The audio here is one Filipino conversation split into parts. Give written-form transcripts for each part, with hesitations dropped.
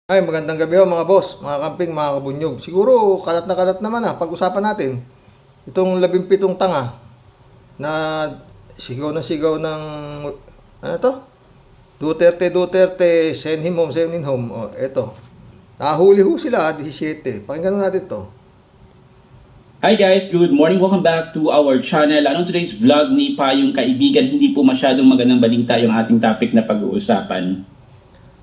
Ay, magandang gabi ho mga boss, mga kamping, mga kabunyog. Siguro kalat naman pag-usapan natin. Itong 17 tanga na sigaw ng ano to? Duterte, send him home. O, eto. Nahuli ho sila, 17. Pakinggan natin to. Hi guys, good morning. Welcome back to our channel. Anong today's vlog ni Payong Kaibigan? Hindi po masyadong magandang balita yung ating topic na pag-uusapan.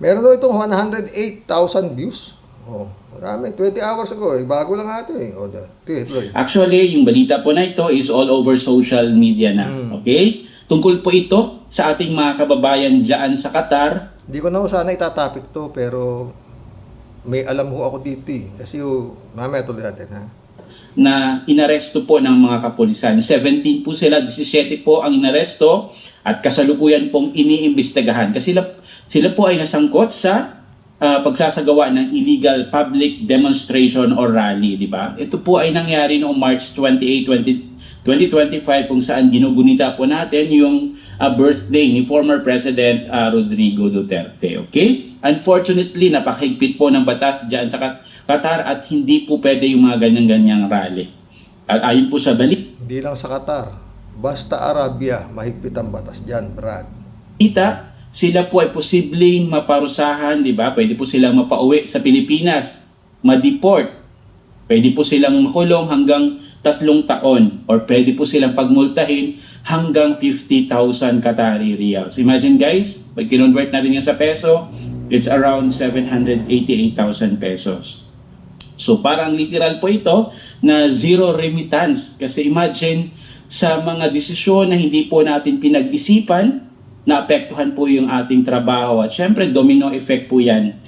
Meron daw itong 108,000 views. Oh, marami. 20 hours ago. Bago lang ito eh. O, tuloy. Actually, yung balita po na ito is all over social media na. Okay? Tungkol po ito sa ating mga kababayan dyan sa Qatar. Hindi ko na sana itatapik to, pero may alam ho ako dito eh. Kasi mamaya tuloy natin ha. Na inaresto po ng mga kapulisan. 17 po sila, 17 po ang inaresto at kasalukuyan pong iniimbestigahan. Kasi sila po ay nasangkot sa pagsasagawa ng illegal public demonstration or rally, di ba? Ito po ay nangyari noong March 28, 2025 kung saan ginugunita po natin yung birthday ni former President Rodrigo Duterte. Okay? Unfortunately, napakahigpit po ng batas dyan sa Qatar at hindi po pwede yung mga ganyan-ganyang rally. At ayon po sa balita, Hindi lang sa Qatar, basta Arabia, mahigpit ang batas dyan, Brad. sila po ay posibleng maparusahan, di ba? Pwede po silang mapauwi sa Pilipinas, ma-deport. Pwede po silang makulong hanggang 3 taon or pwede po silang pagmultahin hanggang 50,000 Qatari riyals. Imagine guys, pag kinonvert natin yan sa peso, it's around 788,000 pesos. So parang literal po ito na zero remittance. Kasi imagine sa mga desisyon na hindi po natin pinag-isipan, naapektuhan po yung ating trabaho. At syempre domino effect po yan.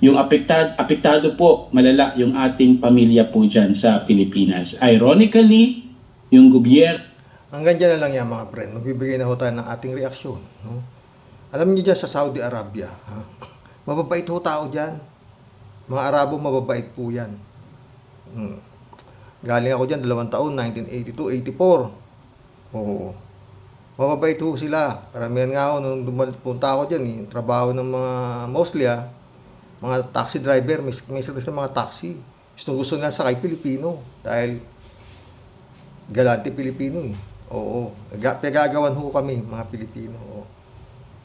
Yung apektado po malala yung ating pamilya po dyan sa Pilipinas. Ironically, yung gobyerno. Hanggang dyan na lang yan mga friend. Magbibigay na ho tayo ng ating reaksyon. No? Alam niyo dyan sa Saudi Arabia, ha? Mababait ho tao dyan. Mga Arabo mababait po yan. Galing ako dyan 2 taon, 1982, 84. Oo. Mababait ho sila. Karamihan nga ako nung punta ako dyan, yung trabaho ng mga mostly mga taxi driver, may sa mga taxi. Gusto nila sakay Pilipino dahil galante Pilipino eh. Oo. Pagagawan ho kami, mga Pilipino. Oo.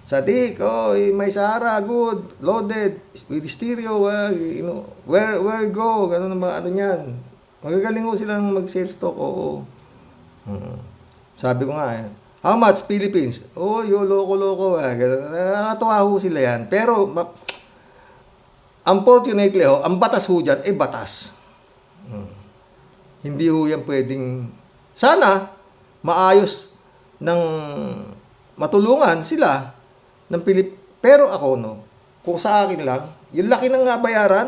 Sadik, may Sahara, good, loaded, with stereo, where go, gano'n naman, ano niyan. Magagaling ho silang mag-sales talk, oo. Sabi ko nga how much Philippines? Oh, loko-loko, nakakatuwa ho sila yan. Pero, unfortunately ang batas ho dyan, batas. Hindi ho yan pwedeng, sana, maayos ng matulungan sila ng pero ako kung sa akin lang, yung laki ng bayaran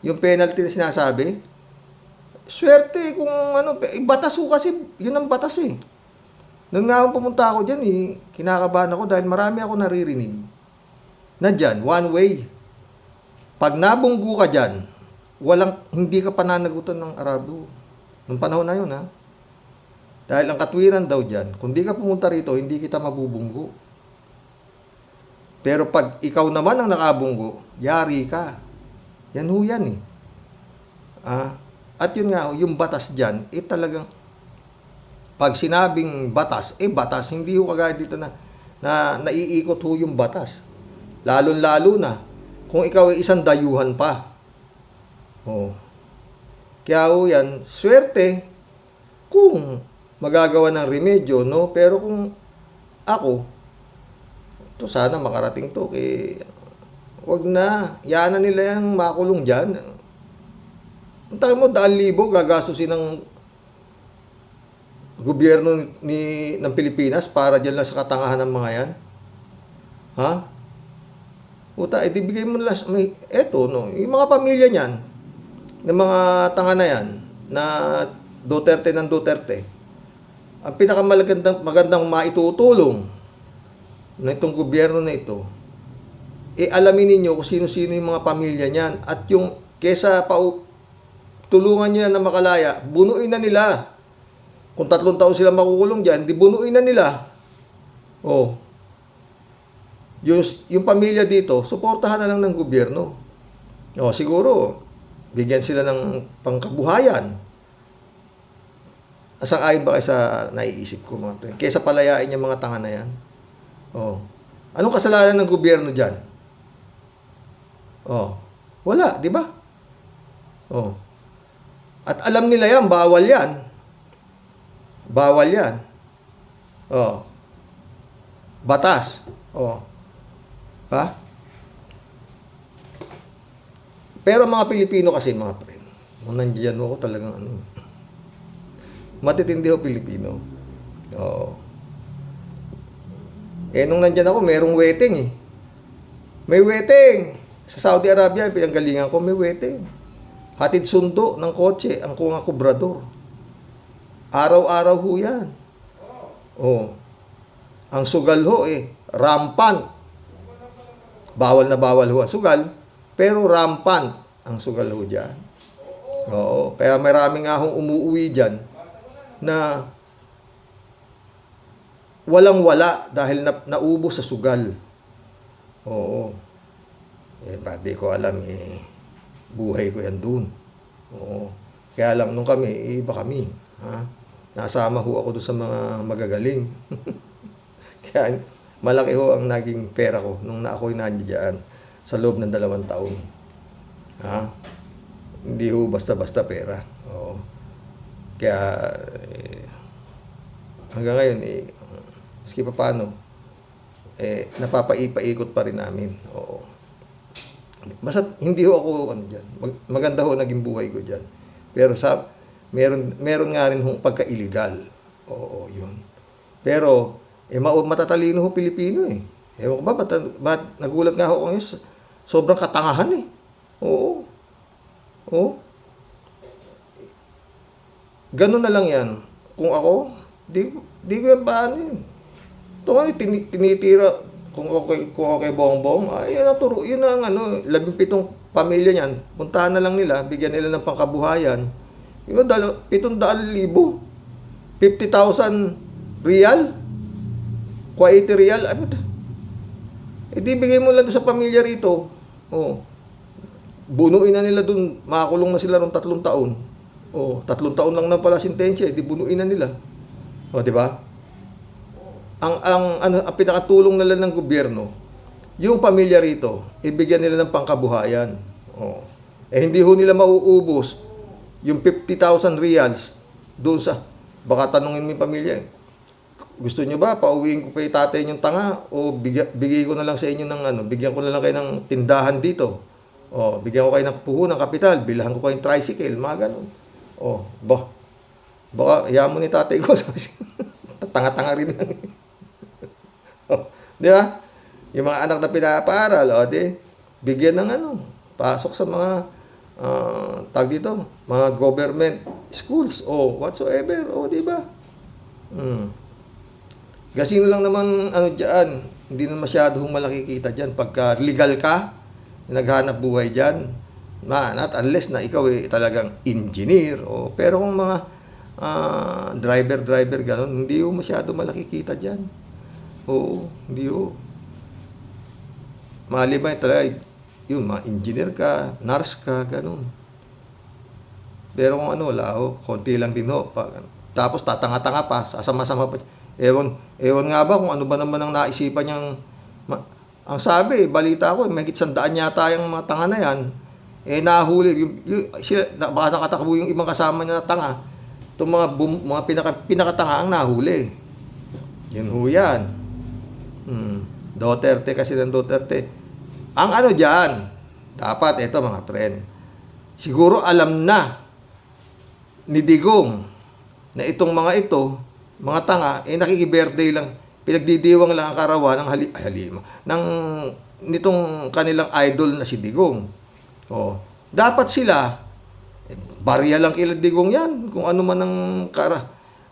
yung penalty na sinasabi, swerte kung batas ho kasi, yun ang batas eh. Nung nga pumunta ako dyan kinakabahan ako dahil marami ako naririnig na dyan, one way. Pag nabunggu ka dyan, hindi ka pananagutan ng Arabo. Nung panahon na yun Dahil ang katwiran daw dyan, kung di ka pumunta rito, hindi kita mabubunggo. Pero pag ikaw naman ang nakabunggo, yari ka. Yan ho yan eh. At yun nga, yung batas dyan, talagang, pag sinabing batas, batas. Hindi ho kagaya dito na naiikot ho yung batas. Lalo na, kung ikaw ay isang dayuhan pa. Kaya ho yan, swerte, kung magagawa ng remedyo, no? Pero kung ako, sana makarating to wag na, yanan nila yung makulong dyan. Ang tayo mo, 2,000 gagastusin ng gobyerno ng Pilipinas para dyan lang sa katangahan ng mga yan. Puta, bigay mo lang, yung mga pamilya niyan, ng mga tanga na yan, na Duterte ng Duterte, ang pinakamagandang maitutulong na itong gobyerno na ito, alamin ninyo kung sino-sino yung mga pamilya niyan. At yung, kesa tulungan nyo na makalaya, bunuin na nila. Kung 3 taon sila makukulong dyan, bunuin na nila. Yung pamilya dito, suportahan na lang ng gobyerno. O, siguro, bigyan sila ng pangkabuhayan. Asang-ayon ba kayo sa naiisip ko, mga pre? Kesa palayain yung mga tanga na yan. O, anong kasalanan ng gobyerno dyan? O, wala, di ba? O, at alam nila yan, bawal yan. Bawal yan. O, batas. O, ha? Pero mga Pilipino kasi, mga pre, kung nandiyan ako talagang matitindi ako Pilipino. Oo. Nung nandyan ako, merong wedding eh. May wedding. Sa Saudi Arabia, pinanggalingan ko, may wedding. Hatid sundo ng kotse, ang kunga kubrador. Araw-araw ho yan. Oo. Ang sugal ho rampant. Bawal na bawal ho ang sugal, pero rampant ang sugal ho dyan. Oo. Kaya marami nga hong umuwi dyan na walang-wala dahil naubos sa sugal. Oo. Babi ko alam buhay ko yan dun. Oo. Kaya lang nung kami, iba kami. Ha? Nasama ho ako doon sa mga magagaling. Kaya malaki ho ang naging pera ko nung ako'y nandiyan sa loob ng 2 taon. Ha? Hindi ho basta-basta pera. Oo. Kaya hanggang ngayon maski pa paano napapaipaikot pa rin namin. Oo. Basta hindi ho ako diyan. Maganda ho naging buhay ko diyan. Pero meron nga rin hong pagka-illegal. Oo, yun. Pero matatalino ho Pilipino eh. Ewan ko ba ba't nagulat nga ako ngayon sobrang katangahan eh. Oo. Oo. Ganun na lang yan. Kung ako, di ko yan paano yun. Ito nga, tinitira, kung okay bongbong, yun ang turo, yun ang 17 pamilya niyan, puntahan na lang nila, bigyan nila ng pangkabuhayan. Yun, 700,000, 50,000 real, 80 real, di bigay mo lang sa pamilya rito. Oh. Bunuin na nila dun, makakulong na sila ng 3 taon. 3 taon lang na pala sentensya, di bunuin na nila. Di ba? Ang pinakatulong nila ng gobyerno, yung pamilya rito, ibigyan nila ng pangkabuhayan. Hindi ho nila mauubos yung 50,000 reals doon sa, baka tanungin mo yung pamilya, gusto nyo ba, pauwiin ko kay tatay yung tanga, o bigay ko na lang sa inyo ng bigyan ko na lang kayo ng tindahan dito. Bigyan ko kayo ng puhunan, kapital, bilahan ko kayo ng tricycle, mga ganun. Baka yaman ni tatay ko, tanga-tanga rin lang. Di ba? Yung mga anak na pinapaaral, bigyan ng pasok sa mga tag dito, mga government schools, whatsoever, di ba? Gasino lang naman, diyan, hindi na masyadong malaki kita diyan. Pagka legal ka, naghanap buhay diyan, not unless na ikaw talagang engineer, pero kung mga driver ganun, hindi ho masyado malaki kita diyan. Hindi ho. Malibay talaga yun, mga engineer ka, nurse ka, ganun. Pero kung wala ho, konti lang din ho. Tapos tatanga-tanga pa, sasama-sama pa. Ewan nga ba kung ano ba naman ang naisipan niyang ang sabi, balita ko, may 100 yata yung mga tanga na yan. Nahuli, baka nakatakbo yung ibang kasama niya na tanga. Itong mga pinakatanga ang nahuli. Yun ho yan. Duterte kasi ng Duterte. Ang dyan, dapat, ito mga friend, siguro alam na ni Digong na itong mga ito, mga tanga, nakiki-birthday lang, pinagdidiwang lang ang karawan ng halima, nitong kanilang idol na si Digong. Dapat sila, barya lang kila Digong yan, kung ano man ang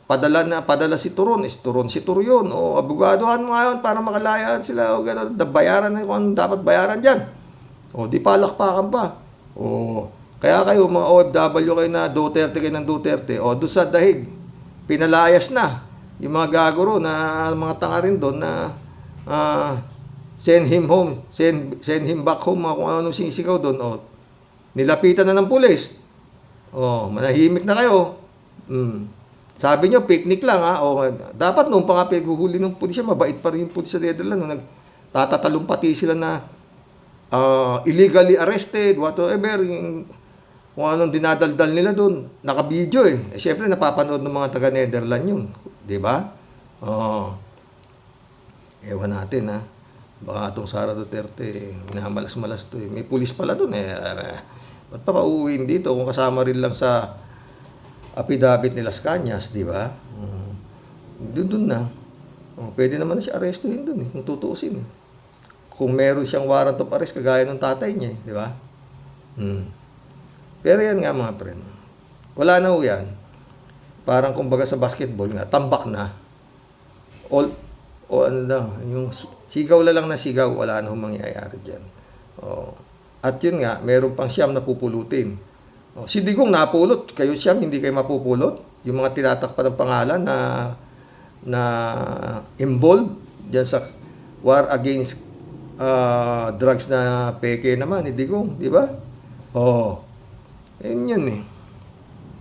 padala si Turon, si Turyon, abogadohan mo ngayon para makalayaan sila, gano'n, bayaran na kung dapat bayaran dyan. Di palakpakan pa. Kaya kayo, mga OFW kayo na Duterte kayo ng Duterte, doon sa dahig, pinalayas na yung mga gagoro na mga tanga rin doon na send him home, send him back home, kung ano sinisigaw doon, Nilapitan na ng pulis. Oh, manahimik na kayo. Sabi nyo, picnic lang ha. O, dapat noong pa nga pinaguhuli ng pulis, mabait pa rin yung pulis sa Netherlands. No? Nagtatatalumpati sila na illegally arrested, whatever. Kung anong dinadaldal nila doon. Naka-video eh. Siyempre, napapanood ng mga taga-Netherlands yun. Diba? Ewan natin ha. Baka itong Sara Duterte, minamalas-malas to eh. May pulis pala doon eh. Ba't pa pauwiin dito kung kasama rin lang sa affidavit ni Las Cañas, di ba? Doon na. Pwede naman na siya arestuhin doon eh, kung tutuusin eh. Kung meron siyang warrant of arrest kagaya ng tatay niya eh, di ba? Pero yan nga mga friend. Wala na ho yan. Parang kumbaga sa basketball nga, tambak na. Ano na, yung sigaw lang na sigaw, wala na ho mangyayari dyan. At yun nga, meron pang siyam na pupulutin. Si Digong napulot, kayo siyam, hindi kayo mapupulot. Yung mga tinatakpan ng pangalan na involved dyan sa war against drugs na peke naman ni Digong, di ba? Yan eh.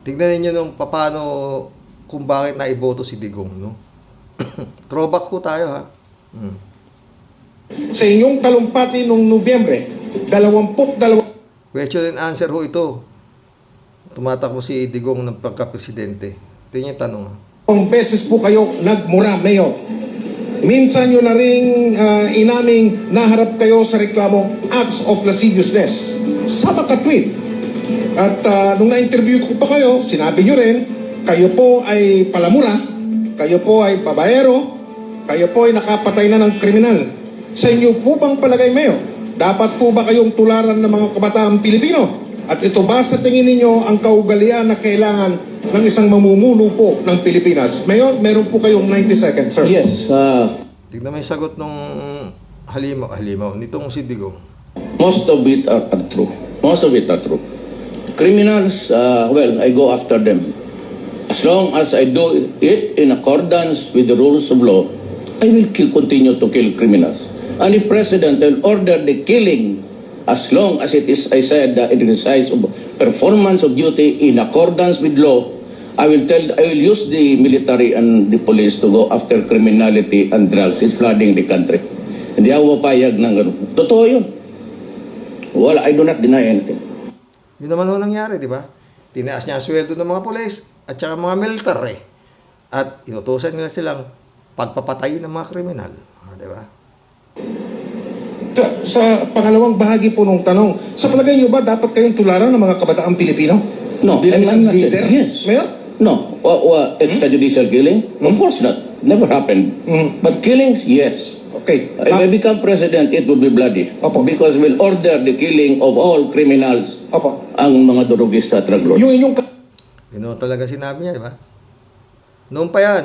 Tignan ninyo nung paano, kung bakit naiboto si Digong, no? Throwback po tayo, ha? Sa inyong talumpati noong Nobyembre, 22 question and answer ho ito. Tumatakbo si Digong ng pagka-presidente. Ito yung tanong, ha? beses po kayo nagmura, Mayor. Minsan nyo na rin inaming naharap kayo sa reklamo acts of lasciviousness sa tweet. At nung na-interview ko pa kayo, sinabi nyo rin, kayo po ay palamura, kayo po ay babaero, kayo po ay nakapatay na ng kriminal. Sa inyo po bang palagay, Mayor? Dapat po ba kayong tularan ng mga kabataang Pilipino? At ito ba sa tingin ninyo ang kaugalian na kailangan ng isang mamumuno po ng Pilipinas? Mayor, meron po kayong 90 seconds, sir. Yes, Tignan mo yung sagot nung halimaw, nitong si Digong. most of it are true. Most of it are true. Criminals, well, I go after them. As long as I do it in accordance with the rules of law, I will continue to kill criminals. And the President will order the killing as long as it is, I said, exercise of performance of duty in accordance with law. I will use the military and the police to go after criminality and drugs. It's flooding the country. Hindi ako mapayag ng ganun. Totoo yun. Well, I do not deny anything. Yun naman ho nangyari, di ba? Tinaas niya ang sweldo ng mga pulis at saka mga military. At inutusan nila silang pagpapatay ng mga kriminal. Di ba? Sa pangalawang bahagi po nung tanong, sa palagay nyo ba dapat kayong tularan ng mga kabataang Pilipino? No, Bilang I'm isang not saying- leader? yes. Mayor? No. Extrajudicial killing? Of course not. Never happened. But killings, yes. Okay. If I become president, it will be bloody. Opo. Because we'll order the killing of all criminals, Opo. ang mga durugista, drug lords. Yung inyong Yun ho talaga sinabi niya, di ba? Noon pa yan.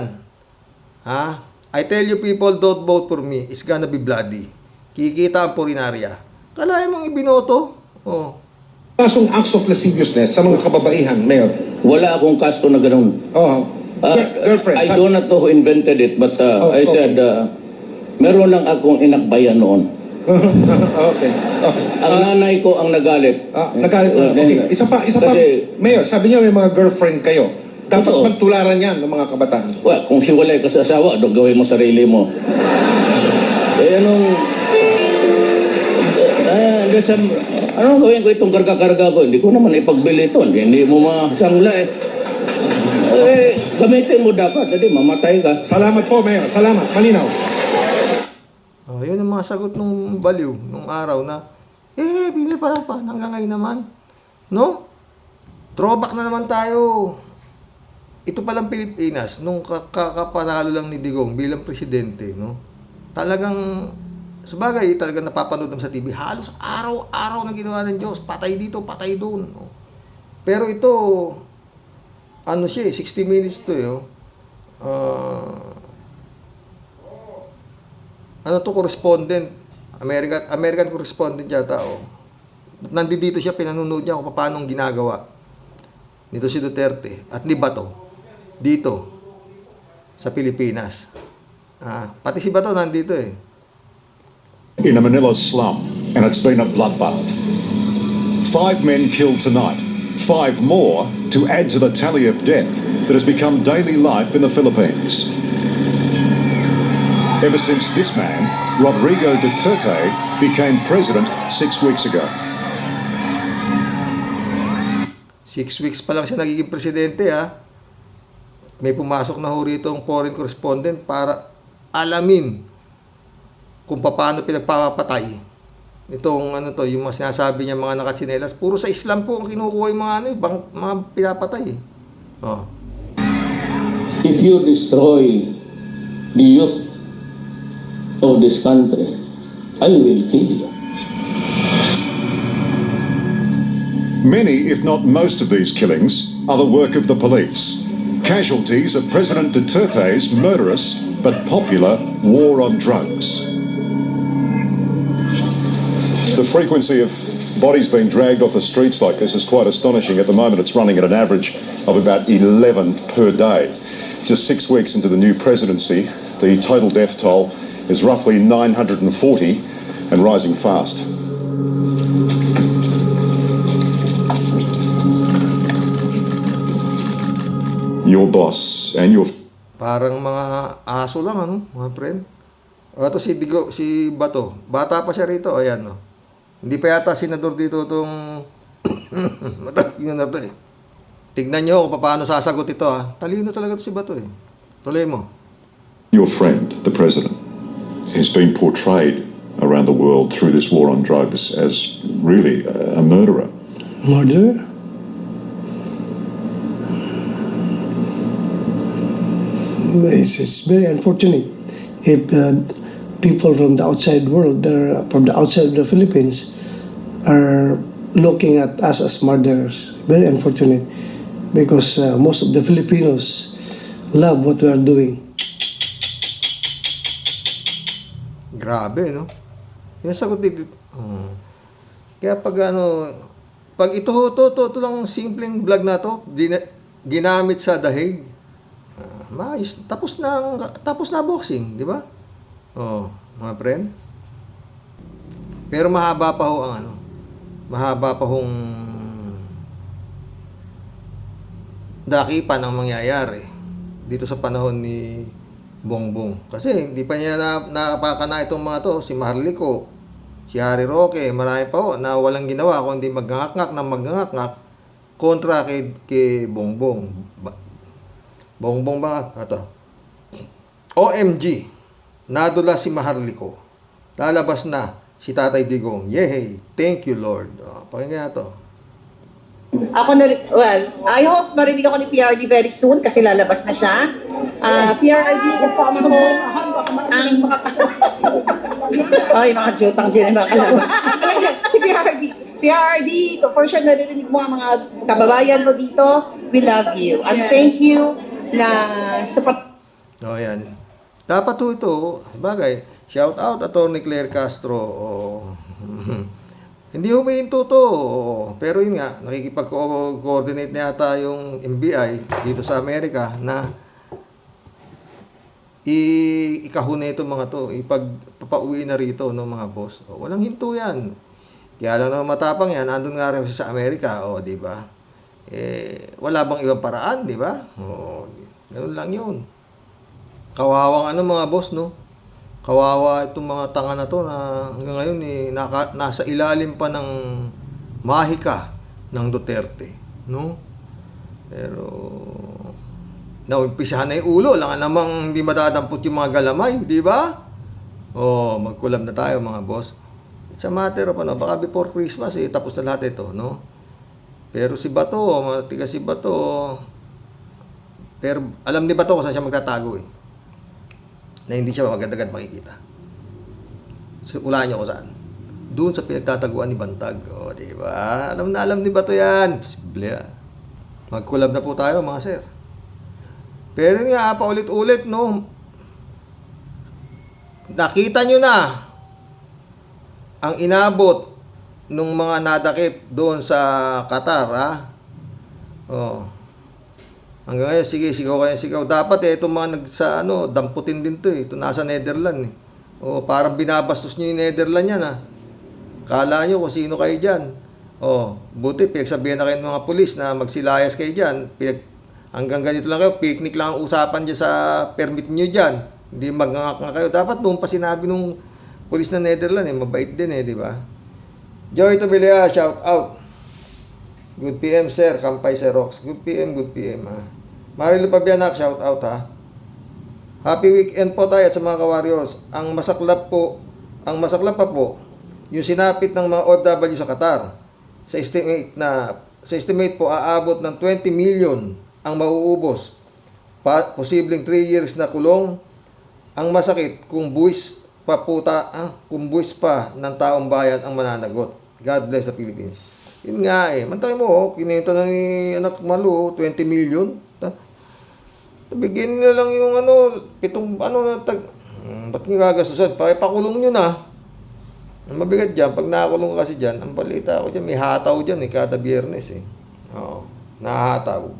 Ha? I tell you people, don't vote for me. It's gonna be bloody. Kikita ang purinarya. Kalahin mong ibinoto? kasong acts of lasciviousness sa mga kababaihan, Mayor. Wala akong kaso na ganun. Girlfriend. I do not know who invented it, but I said, meron lang akong inakbayan noon. Okay. Ang nanay ko ang nagalit. Nagalit. Okay. Isa pa. Kasi, Mayor, sabi niya may mga girlfriend kayo. Dapat Totoo. magtularan yan ng mga kabataan. well, kung hiwalay ka sa asawa, gawin mo sarili mo. Anong gawin ko itong karga-karga ko? Hindi ko naman ipagbili ito. Hindi mo masangla eh. Gamitin mo dapat. Hindi, mamatay ka. Salamat po, Mayor. Salamat. Malinaw. Yun ang mga sagot nung baliw, nung araw na, pinipara pa, hanggang ngayon naman. No? Throwback na naman tayo. Ito palang Pilipinas, nung kakapanalo lang ni Digong bilang presidente, no? Talagang, sabagay, talagang napapanood naman sa TV, halos araw-araw na ginawa ng Diyos, patay dito, patay doon. No? Pero ito, ano siya, 60 minutes to, correspondent, American correspondent yata, nandito siya, pinanunood niya kung paano ginagawa nito si Duterte at ni Bato dito sa Pilipinas. Pati si Bato nandito in a Manila slum, and it's been a bloodbath. 5 men killed tonight, 5 more to add to the tally of death that has become daily life in the Philippines. Ever since this man, Rodrigo Duterte, became president 6 weeks ago. 6 weeks pa lang siya nagiging presidente, ha. May pumasok na ho rito ang foreign correspondent para alamin kung paano pinagpapatay itong ano to, yung mga sinasabi niya mga nakatsinelas. Puro sa Islam po ang kinukuha yung mga mga pinapatay. Oh. If you destroy the youth of this country, I will kill you. Many, if not most of these killings, are the work of the police. Casualties of President Duterte's murderous but popular war on drugs. The frequency of bodies being dragged off the streets like this is quite astonishing. At the moment, it's running at an average of about 11 per day. Just 6 weeks into the new presidency, the total death toll is roughly 940 and rising fast. Your boss and your Parang mga aso lang, ano, mga friend. Ito si Bato. Bata pa siya rito, ayan, no. Hindi pa yata senador dito itong yun na to, eh. Tignan nyo kung paano sasagot ito, ha. Talino talaga to si Bato, eh. Tuloy mo. Your friend, the president, has been portrayed around the world through this war on drugs as really a murderer. Murder? It's very unfortunate if people from the outside world, from the outside of the Philippines, are looking at us as murderers. Very unfortunate because most of the Filipinos love what we are doing. Grabe, no? Yung sagot dito. Kaya pag ito lang simpleng vlog na to, ginamit sa dahig. Maayos. Tapos na boxing, di ba? Oh, mga friend. Pero mahaba pa ho ang mahaba pa hong dakipan ang mangyayari dito sa panahon ni Bongbong. Kasi hindi pa niya napakana itong mga to, si Maharlika, si Harry Roque, marami pa ho na walang ginawa kundi magngangak kontra kay Bongbong. Bongbong ba? Ito. OMG. Nadula si Maharlika. Lalabas na si Tatay Digong. Yay! Thank you, Lord. Pakinggan to. Ako I hope marinig ako ni PRD very soon kasi lalabas na siya. PRD, kasama ko ang mga ay, mga jutang dyan, mga kalaban. Si PRD, for sure narinig mo ang mga kababayan mo dito. We love you. And thank you na sa yan. Dapat ito, bagay, shout out Atty. Claire Castro. Hindi humihinto to. Pero yun nga, nakikipag-coordinate na yata yung NBI dito sa Amerika na ikahuna itong mga to, ipagpapauwi na rito ng mga boss. Walang hinto yan. Kaya lang naman matapang yan, andun nga rin sa Amerika, di ba? Wala bang ibang paraan, di ba? Ganun lang yun. Kawawang mga boss, no? Kawawa itong mga tanga na to na hanggang ngayon nasa ilalim pa ng mahika ng Duterte, no? Pero naumpisahan na yung ulo, lang namang hindi madadampot yung mga galamay, di ba? Magkulab na tayo mga boss. It's a matter of baka before Christmas tapos na lahat ito, no? Pero si Bato, matigas si Bato. Pero alam ni Bato kung saan siya magtatago na hindi siya magagad makikita. So, ulaan niyo kung saan. Doon sa pinagtataguan ni Bantag. Di ba? Alam ni Bato yan. Posible. Mag-collab na po tayo, mga sir. Pero nga, paulit-ulit, no? Nakita nyo na ang inabot nung mga nadakip doon sa Qatar, ha? Hanggang ngayon, sige, sigaw kayo, sigaw. Dapat itong mga damputin din to Ito nasa Netherlands parang binabastos nyo yung Netherlands yan, ha? Kala nyo kung sino kayo dyan. Buti pinagsabihan na kayo ng mga pulis na magsilayas kayo dyan. Hanggang ganito lang kayo, picnic lang ang usapan dyan sa permit nyo dyan. Hindi magngangak nga kayo. Dapat doon pa sinabi nung pulis na Netherlands, mabait din di ba? Joy Tobilia, shout out. Good PM, sir. Kampay Xerox. Good PM, ha. Marilu Pabianak, shout out, ha. Happy weekend po tayo at sa mga ka-warriors. Ang masaklap pa po, yung sinapit ng mga OFW sa Qatar. Sa estimate po, aabot ng 20 million ang mauubos. Posibleng 3 years na kulong. Ang masakit, kung buwis pa ng taong bayan ang mananagot. God bless the Philippines. Yun nga mantay mo, kininta na ni anak Malu, 20 million. Bigyan nyo lang yung ba't nyo gagastusan? Pakulong nyo na. Ang mabigat dyan, pag nakakulong kasi dyan, ang balita ko dyan, may hataw dyan kada biyernes Oo, nahataw.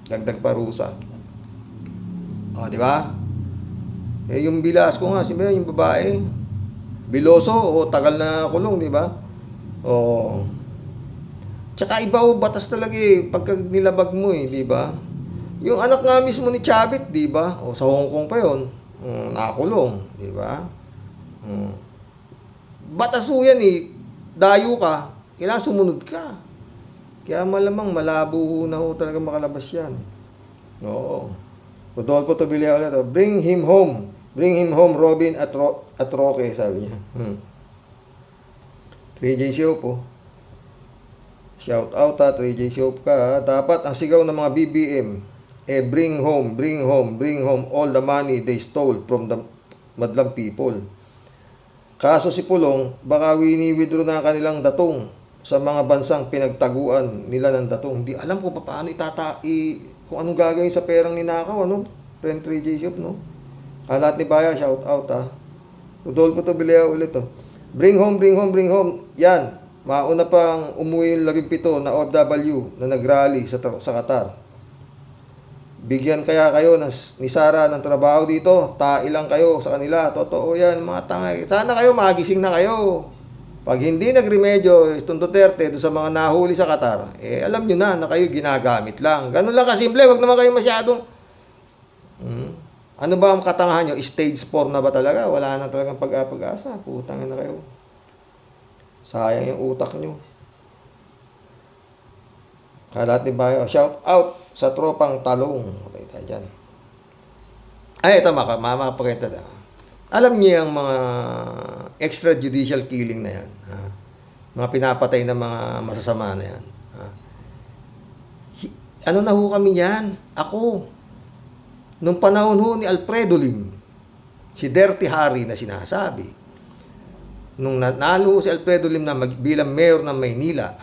Dagdag parusa. Di ba? Yung bilas ko nga, siyempre yung babae, biloso tagal na kulong, di ba? Tsaka iba batas talaga pagka nilabag mo di ba? Yung anak nga mismo ni Chavit, di ba? Sa Hong Kong pa yon, nakakulong, di ba? Batas yan dayo ka, kailangan sumunod ka. Kaya malamang malabo na talaga makalabas yan. Oo. Rodolfo Tobilia ulit, bring him home, Robin at Roque, sabi niya. 3J Shop shout out 3J Shop ka. Dapat ang sigaw ng mga BBM, bring home all the money they stole from the madlang people. Kaso si Pulong, baka wini-withdraw na kanilang datong sa mga bansang pinagtaguan nila ng datong. Hindi alam ko paano kung anong gagawin sa perang ninakaw, Friend 3J Shop, Kalat ni Baya, shout out, Rodolfo Tobilia ulit, Bring home. Yan, mauna pang umuwi yung 17 na OFW na nagrally sa Qatar. Bigyan kaya kayo ni Sara ng trabaho dito. Tailang kayo sa kanila. Totoo yan, mga tangay. Sana kayo magising na kayo. Pag hindi nagremedyo itong Duterte doon sa mga nahuli sa Qatar, alam nyo na kayo ginagamit lang. Ganun lang kasimple. Wag naman kayo masyadong ano ba ang katangahan nyo? Stage 4 na ba talaga? Wala na talagang pag-asa. Putangin na kayo. Sayang yung utak nyo. Kalat ni Bayo. Shout out sa tropang talong. Okay tayo dyan. Ito makapagkita na. Alam niyo yung mga extrajudicial killing na yan. Mga pinapatay na mga masasama na yan. Ano na ho kami yan? Ako. Nung panahon ho ni Alfredo Lim, si Dirty Harry na sinasabi, nung nanalo si Alfredo Lim na bilang mayor ng Maynila,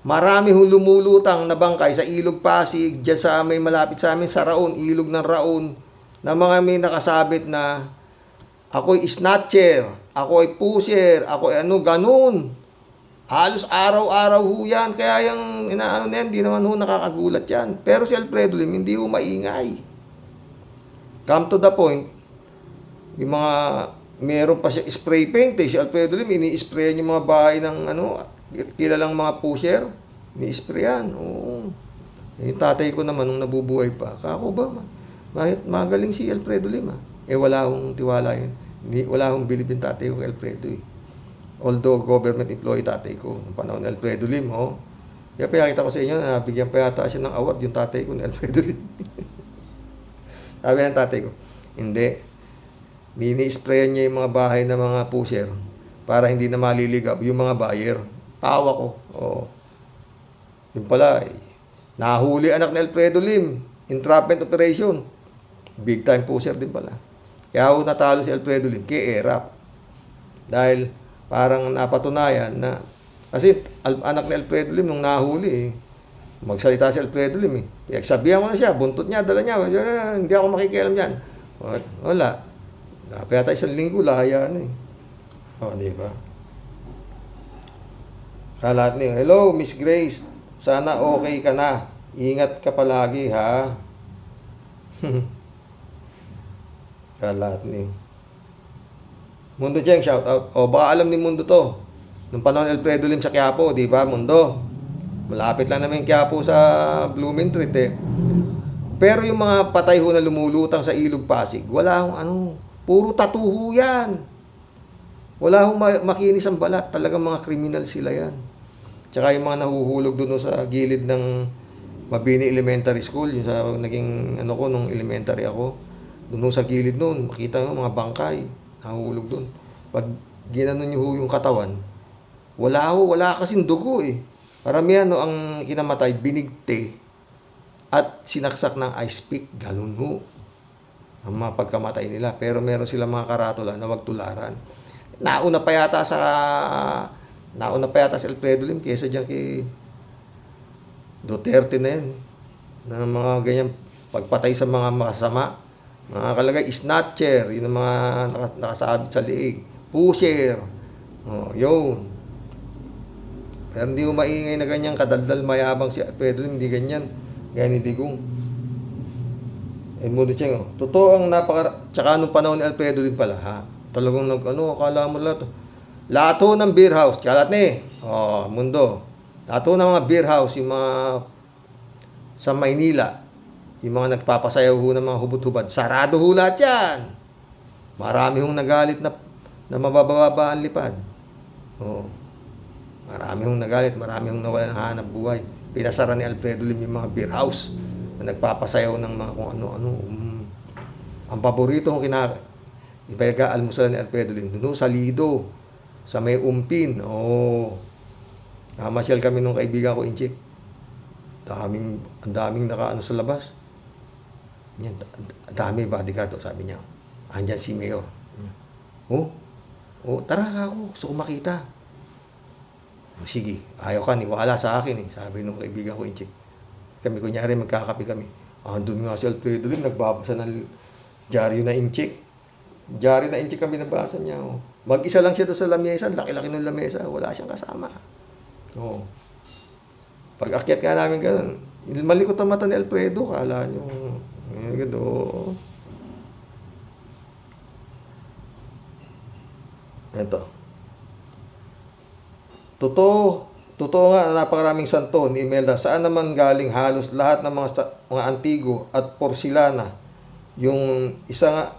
marami hong lumulutang na bangkay sa Ilog Pasig, dyan sa may malapit sa amin, sa Raon, Ilog ng Raon, na mga may nakasabit na ako'y snatcher, ako'y pusher, ako'y ganun. Halos araw-araw ho yan, kaya yung na yan, di naman ho nakakagulat yan. Pero si Alfredo Lim, hindi ho maingay. Come to the point, yung mga, meron pa siya spray paint si Alfredo Lim, ini-sprayan yung mga bahay ng kilalang mga pusher, ini-sprayan. Yung tatay ko naman nung nabubuhay pa, kako ba, bakit magaling si Alfredo Lim wala akong tiwala yun. Wala akong bilib yung tatay ko kay Alfredo Although government employee tatay ko, noong panahon ni Alfredo Lim, kaya pinakita ko sa inyo, nabigyan pa yata siya ng award yung tatay ko ni Alfredo Lim. Sabi ng tatay ko, hindi. Mini-sprayan niya yung mga bahay ng mga pusher para hindi na maliligaw yung mga buyer. Tawa ko. Yung pala, nahuli anak ni Alfredo Lim. Entrapment operation. Big time pusher din pala. Kaya ako natalo si Alfredo Lim kay ERAP. Dahil parang napatunayan na, kasi anak ni Alfredo Lim nung nahuli magsalita si Alfredo Lim sabihan mo na siya, buntot niya, dala niya, hindi ako makikialam yan. Wala. Kaya tayo 1 linggo, lahaya di ba? Kalat niyo, hello, Miss Grace. Sana okay ka na. Ingat ka palagi, ha? Kalat niyo. Mundo Cheng, shout out. Baka alam ni Mundo to. Nung panahon ni Alfredo Lim sa Quiapo, di ba, Mundo? Malapit lang naman yung Quiapo sa Blumentritt eh. Pero yung mga patay ho na lumulutang sa Ilog Pasig, wala hong ano, puro tatuho yan. Wala hong makinis ang balat. Talagang mga kriminal sila yan. Tsaka yung mga nahuhulog doon sa gilid ng Mabini Elementary School, yung sa naging ano ko nung elementary ako, doon sa gilid noon, makita mo mga bangkay, nahuhulog doon. Pag ginanon niyo yung katawan, wala kasing dugo eh. Paramihan no, ang kinamatay, binigte at sinaksak ng ice pick, ganun ho ang mga pagkamatay nila. Pero meron silang mga karatula na wag tularan. Nauna pa yata si Alfredo Lim kaysa dyan kay Duterte na yan. Na mga ganyan pagpatay sa mga makasama. Mga kalagay, snatcher, yun ang mga nakasabit sa liig. Pusher. Oh, yun. Pero hindi mo maingay na ganyan, kadaldal mayabang si Alfredo Lim, hindi ganyan. Ganyan ni Digong. Mo Cheng, oh. Totoo ang tsaka nung panahon ni Alfredo Lim pala, ha? Talagang akala mo lahat ho ng beer house, kalat ni, Mundo. Lahat ho ng mga beer house, yung mga sa Maynila, yung mga nagpapasayaw ho ng mga hubot-hubad, sarado ho lahat yan. Marami hong nagalit na mabababa ang lipad. Oh. Marami hong nagalit, marami hong nawalan ng hanap buhay. Pinasara ni Alfredo Lim yung mga beer house na nagpapasayaw ng mga kung ano-ano. Ang paborito kong ipaga-almusal ni Alfredo Lim, doon sa Lido, sa may Umpin. Masyal kami nung kaibigan ko, Inchik. Ang daming nakaano sa labas. Yan, dami bodyguard, sabi niya. Andyan si Mayor. Tara ako, gusto ko makita. Sige, ayaw ka, niwala sa akin eh. Sabi nung kaibigan ko, Inchik. Kami kunyari, magkakapi kami. Andun nga si Alfredo Lim, nagbabasa ng dyaryo na Inchik. Dyaryo na Inchik kami nabasa niya. Mag-isa lang siya doon sa lamesa, laki-laki ng lamesa, wala siyang kasama. Pag akyat nga namin ganun, malikot ang mata ni Alfredo, kala nyo, gano'n. Ito. Totoo nga, napakaraming santo ni Imelda. Saan naman galing halos lahat ng mga antigo at porsilana. Yung isa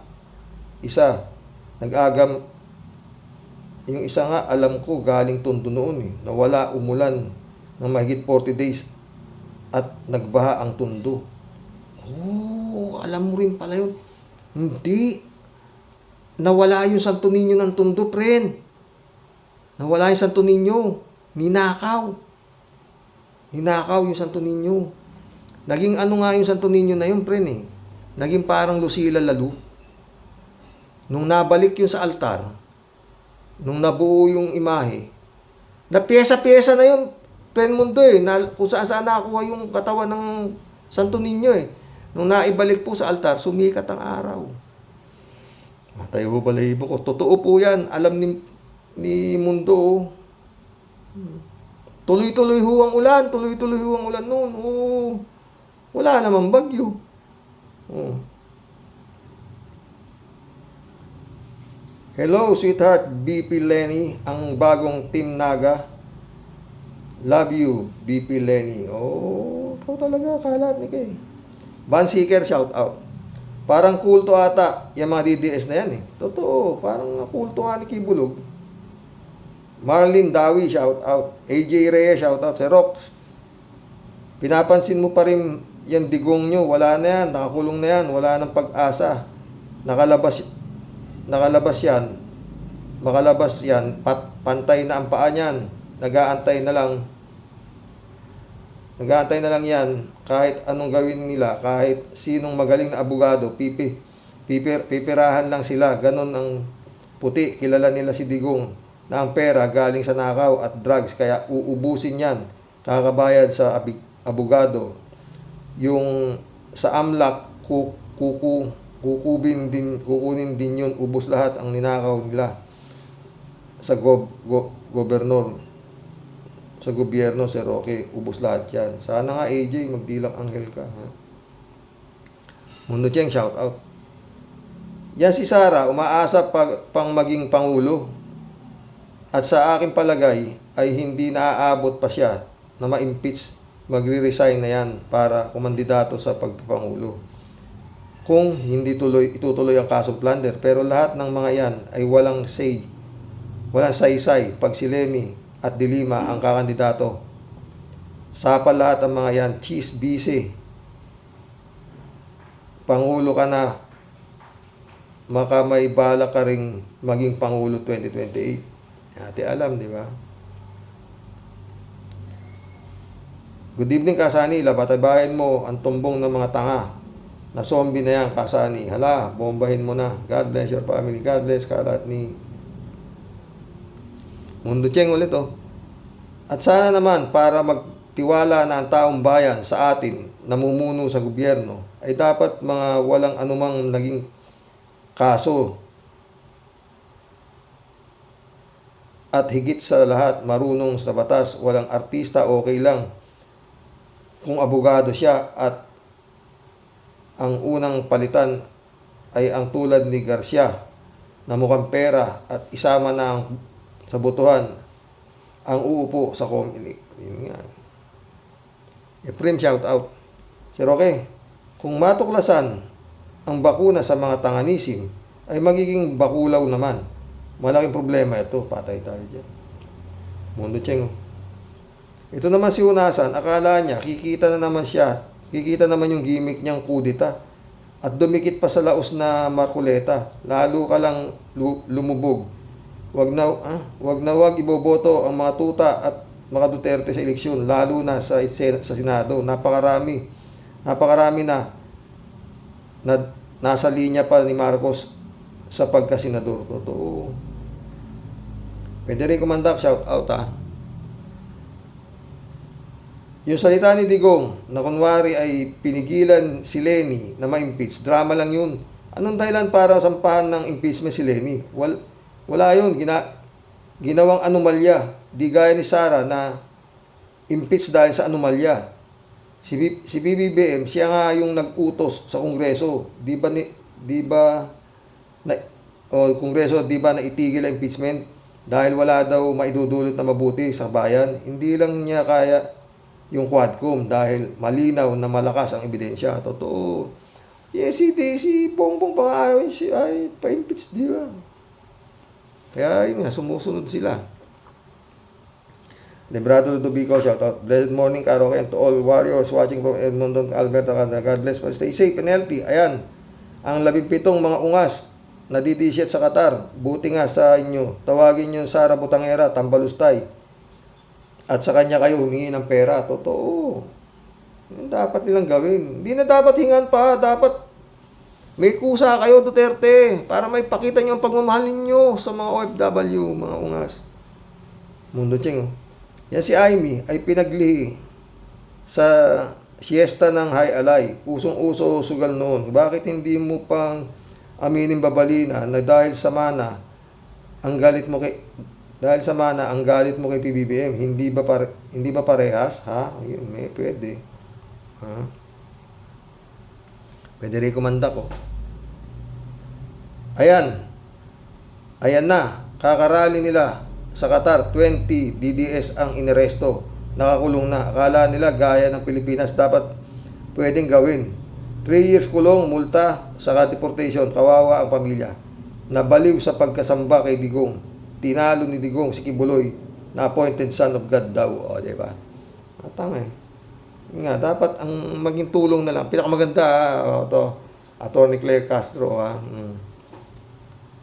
nga alam ko galing Tondo noon eh. Nawala umulan ng mahigit 40 days at nagbaha ang Tondo. Alam mo rin pala yun. Hindi. Nawala yung Santo Niño ng Tondo, friend. Nawala yung Santo Niño. Ninakaw yung Santo Niño. Naging ano nga yung Santo Niño na yun, friend eh. Naging parang Lucila Lalu. Nung nabalik yun sa altar, nung nabuo yung imahe, na pyesa-pyesa na yun, friend Mundo eh, kung saan nakakuha yung katawan ng Santo Niño eh. Nung naibalik po sa altar, sumikat ang araw. Matay ho balahibo ko. Totoo po yan. Alam ni Mundo. Tuloy-tuloy ho ang ulan. Tuloy-tuloy ho ang ulan noon. Wala namang bagyo. Hello, sweetheart. BP Lenny. Ang bagong Team Naga. Love you, BP Lenny. Ikaw talaga. Kalat ni Kay. Van Seeker, shout out. Parang kulto ata yung mga DDS na yan eh. Totoo, parang kulto nga ni Kibulog. Marlene Dawi, shout out. AJ Reyes, shout out. Si Rox, pinapansin mo pa rin yung digong nyo. Wala na yan, nakakulong na yan. Wala nang pag-asa. Nakalabas yan. Pantay na ang paa niyan. Nag-aantay na lang yan. Kahit anong gawin nila, kahit sinong magaling na abogado, pipirahan lang sila. Ganon ang puti. Kilala nila si Digong na ang pera galing sa nakaw at drugs, kaya uubusin yan. Kakabayad sa abogado. Yung sa AMLAC, kukunin din yun. Ubus lahat ang ninakaw nila sa gobernador. Sa gobyerno, Sir Roque, ubos lahat yan. Sana nga, AJ, magdilang anghel ka. Ha? Mundo Cheng, shout out. Yan si Sara, umaasa pang maging pangulo. At sa aking palagay ay hindi naaabot pa siya na ma-impeach, magre-resign na yan para kumandidato sa pagpangulo. Kung hindi itutuloy ang kasong plunder. Pero lahat ng mga yan ay walang saysay pag si Leni at De Lima ang kakandidato. Sapa lahat ang mga yan, cheese busy. Pangulo ka na, maka may balak ka ring maging Pangulo 2028. Ate alam, di ba? Good evening, Kasani. Labatabahin mo ang tumbong ng mga tanga na zombie na yan, Kasani. Hala, bombahin mo na. God bless your family. God bless kalat ni Mundo Cheng ulit, oh. At sana naman, para magtiwala na ang taong bayan sa atin, namumuno sa gobyerno, ay dapat mga walang anumang naging kaso. At higit sa lahat, marunong sa batas, walang artista, okay lang kung abogado siya at ang unang palitan ay ang tulad ni Garcia na mukhang pera at isama na ang sa botohan ang uupo sa Comelec. Yun nga. Efrem, shout out. Sir, okay, kung matuklasan ang bakuna sa mga tanganisim ay magiging bakulaw naman. Malaking problema ito. Patay tayo dyan. Mundo Cheng. Ito naman si Hunasan, akala niya, kikita na naman siya. Kikita naman yung gimmick niyang kudita. At dumikit pa sa laos na Marcoleta. Lalo ka lang lumubog. Wag na iboboto ang mga tuta at mga Duterte sa eleksyon. Lalo na sa Senado. Napakarami na nasa linya pa ni Marcos sa pagkasenador. Totoo. Pwede rin kumandak, shout out ha. Yung salita ni Digong na kunwari ay pinigilan si Leni na ma-impeach, drama lang yun. Anong dahilan para sampahan ng impeachment si Leni? Wala yun. Ginawang anomalya. Di gaya ni Sara na impeach dahil sa anomalya. Si BBM, siya nga yung nag-utos sa Kongreso. Kongreso, di ba naitigil ang impeachment dahil wala daw maidudulot na mabuti sa bayan? Hindi lang niya kaya yung Quadcom dahil malinaw na malakas ang ebidensya. Totoo. Yes, si Bongbong pa nga ay pa-impeach, di ba? Kaya yun nga, sumusunod sila. Lebrado Ludovico, shout out. Blessed morning, Karo, and to all warriors watching from Edmonton, Alberta, Canada. God bless. Stay safe and healthy. Ayan, ang 17 mga ungas na didishit sa Qatar. Buti nga sa inyo. Tawagin nyo Sara Butangera, Tambalustay. At sa kanya kayo humingi ng pera. Totoo. Yan dapat nilang gawin. Hindi na dapat hingan pa. Dapat may kusa kayo, Duterte, para may pakita nyo ang pagmamahal ninyo sa mga OFW, mga ungas. Mundo Cheng. Yan si Aimee ay pinaglihi sa siesta ng High Alay. Usong-uso sugal noon. Bakit hindi mo pang aminin babalina na dahil sa mana ang galit mo kay PBBM, hindi ba parehas? Ha? Ayun, may pwede. Ha? Pwede rin kumanda ko. Ayan na. Kakarali nila sa Qatar. 20 DDS ang inaresto. Nakakulong na. Akala nila gaya ng Pilipinas dapat pwedeng gawin. 3 years kulong, multa, saka deportation. Kawawa ang pamilya. Nabaliw sa pagkasamba kay Digong. Tinalo ni Digong si Kibuloy na appointed son of God daw. O, diba? Tama eh. Nga, dapat ang maging tulong na lang. Pinakamaganda, ito, Atty. Claire Castro, ha.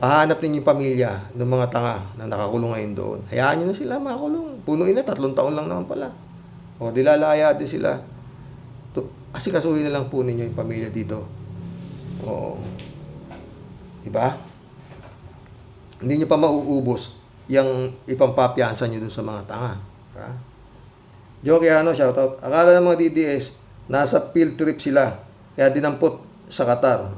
Pahanap ninyo yung pamilya ng mga tanga na nakakulong ngayon doon. Hayaan nyo na sila makakulong. Punuin na, 3 taon lang naman pala. O, dilalaya din sila. Kasi kasuhin na lang po ninyo yung pamilya dito. O, diba? Hindi nyo pa mauubos yung ipampapiansa nyo dun sa mga tanga. Diba? Joke shoutout. Akala ng mga DDS, nasa field trip sila. Kaya dinampot sa Qatar.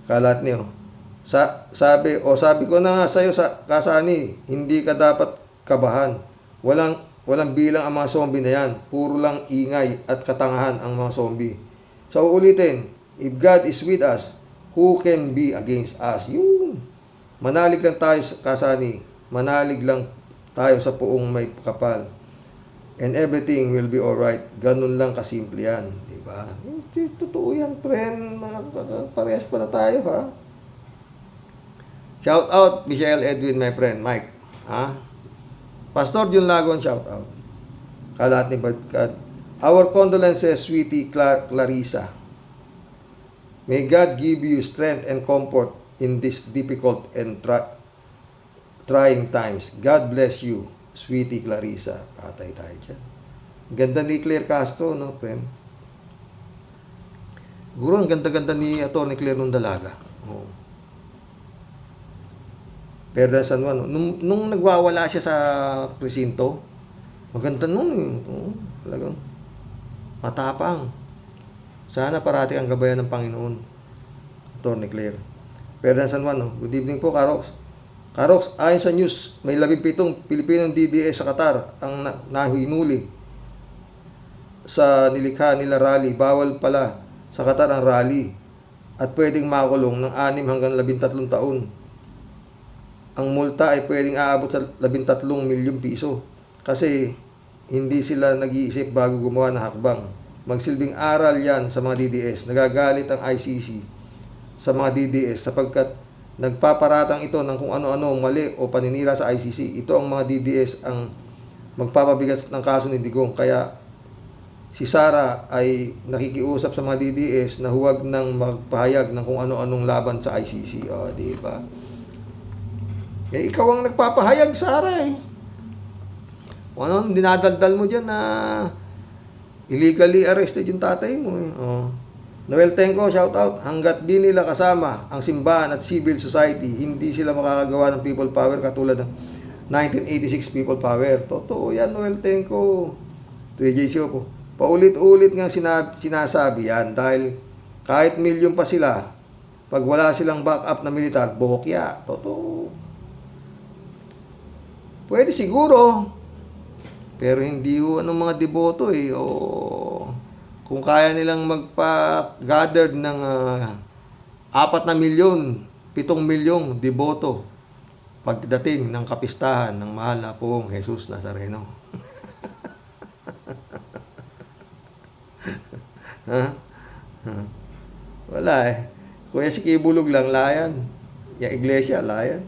Kalat niyo. Sabi ko na nga sa'yo, Kasani, hindi ka dapat kabahan. Walang bilang ang mga zombie na yan. Puro lang ingay at katangahan ang mga zombie. So ulitin, if God is with us, who can be against us? Yun. Manalig lang tayo, Kasani. Manalig lang tayo sa puong may kapal. And everything will be alright. Ganun lang kasimple yan. Diba? Totoo yan, friend. Parehas pala tayo, ha? Shout out, Michelle Edwin, my friend. Mike. Ha? Pastor Jun Lagon, shout out. Kalat ni Badkad. Our condolences, sweetie Clarissa. May God give you strength and comfort in this difficult and trying times. God bless you, sweetie Clarissa. Patay tayo dyan. Ganda ni Claire Castro, no, friend? Guro, ang ganda-ganda ni Atty. Claire nung dalaga. Oh. Pero San Juan, nung nagwawala siya sa presinto, maganda nun eh. Oh, talagang matapang. Sana parati ang gabayan ng Panginoon. Atty. Claire. Pero San Juan, no? Good evening po, Karox. Karox, ayon sa news, may 17 Pilipinong DDS sa Qatar ang nahinuli sa nilikha nila rally. Bawal pala sa Qatar ang rally at pwedeng makulong ng 6 hanggang 13 taon. Ang multa ay pwedeng aabot sa 13 milyong piso kasi hindi sila nag-iisip bago gumawa ng hakbang. Magsilbing aral yan sa mga DDS. Nagagalit ang ICC sa mga DDS sapagkat nagpaparatang ito ng kung ano-ano mali o paninira sa ICC. Ito ang mga DDS ang magpapabigat ng kaso ni Digong. Kaya si Sara ay nakikiusap sa mga DDS na huwag nang magpahayag ng kung ano-anong laban sa ICC. O, di ba? Eh, ikaw ang nagpapahayag, Sara eh. Kung ano, dinadaldal mo dyan na illegally arrested yung tatay mo eh. O. Noel Tenco, shout out. Hanggat di nila kasama ang simbahan at civil society, hindi sila makakagawa ng people power katulad ng 1986 people power. Totoo yan, Noel Tenco. 3J Siopo. Paulit-ulit nga sinasabi yan dahil kahit milyon pa sila, pag wala silang backup na militar, bokya. Totoo. Pwede siguro. Pero hindi ho anong mga deboto eh. O kung kaya nilang magpa-gathered ng 4 na milyon, 7 milyong deboto pagdating ng kapistahan ng mahal na poong Jesus Nazareno. Wala eh. Kuya si Kibulog lang, layan. Yung iglesia, layan.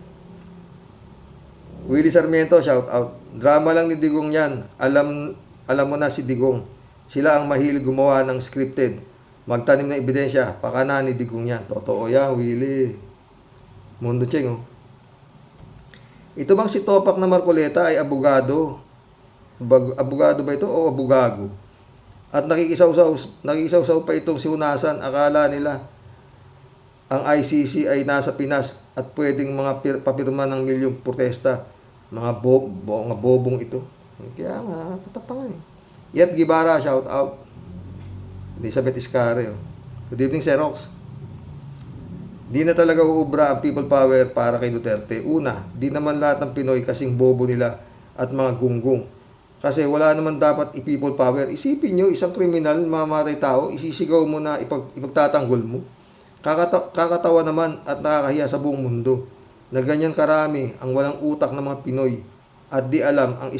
Willie Sarmiento, shout out. Drama lang ni Digong yan. Alam mo na si Digong. Sila ang mahilig gumawa ng scripted. Magtanim ng ebidensya. Pakana ni Digong yan. Totoo yan, Willie. Mundo Cheng, oh. Ito bang si Topak na Marcoleta ay abogado? Abogado ba ito o abugago? At nakikisaw-saw pa itong si Hunasan. Akala nila ang ICC ay nasa Pinas at pwedeng mga papirma ng milyong protesta. Mga bobong ito. Kaya nga, katatanga eh. Yet Gibara, shout out. Elizabeth Iscare. Oh. Good evening, Xerox. Di na talaga uubra ang people power para kay Duterte. Una, di naman lahat ng Pinoy kasing bobo nila at mga gunggong. Kasi wala naman dapat i-people power. Isipin nyo, isang kriminal, mamamatay tao, isisigaw mo na ipagtatanggol mo. Kakatawa naman at nakakahiya sa buong mundo na ganyan karami ang walang utak ng mga Pinoy at hindi alam ang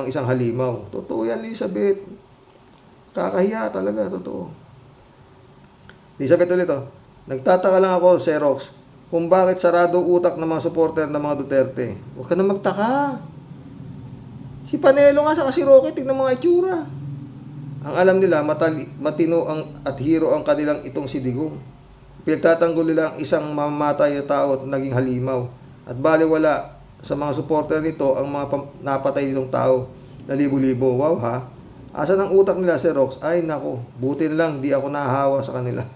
isang halimaw. Totoo yan, Elizabeth. Kakahiya talaga, totoo. Elizabeth ulit, oh. Nagtataka lang ako, Xerox, kung bakit sarado utak ng mga supporter ng mga Duterte. Huwag ka na magtaka. Si Panelo nga sa si Roque, tignan mga itsura. Ang alam nila, matino at hero ang kanilang itong si Digong. Pinagtatanggol nila ang isang mamamatay na tao at naging halimaw. At baliwala sa mga supporter nito ang mga napatay nitong tao na libo-libo. Wow ha? Asan ang utak nila, Xerox? Ay nako, buti na lang di ako nahahawa sa kanila.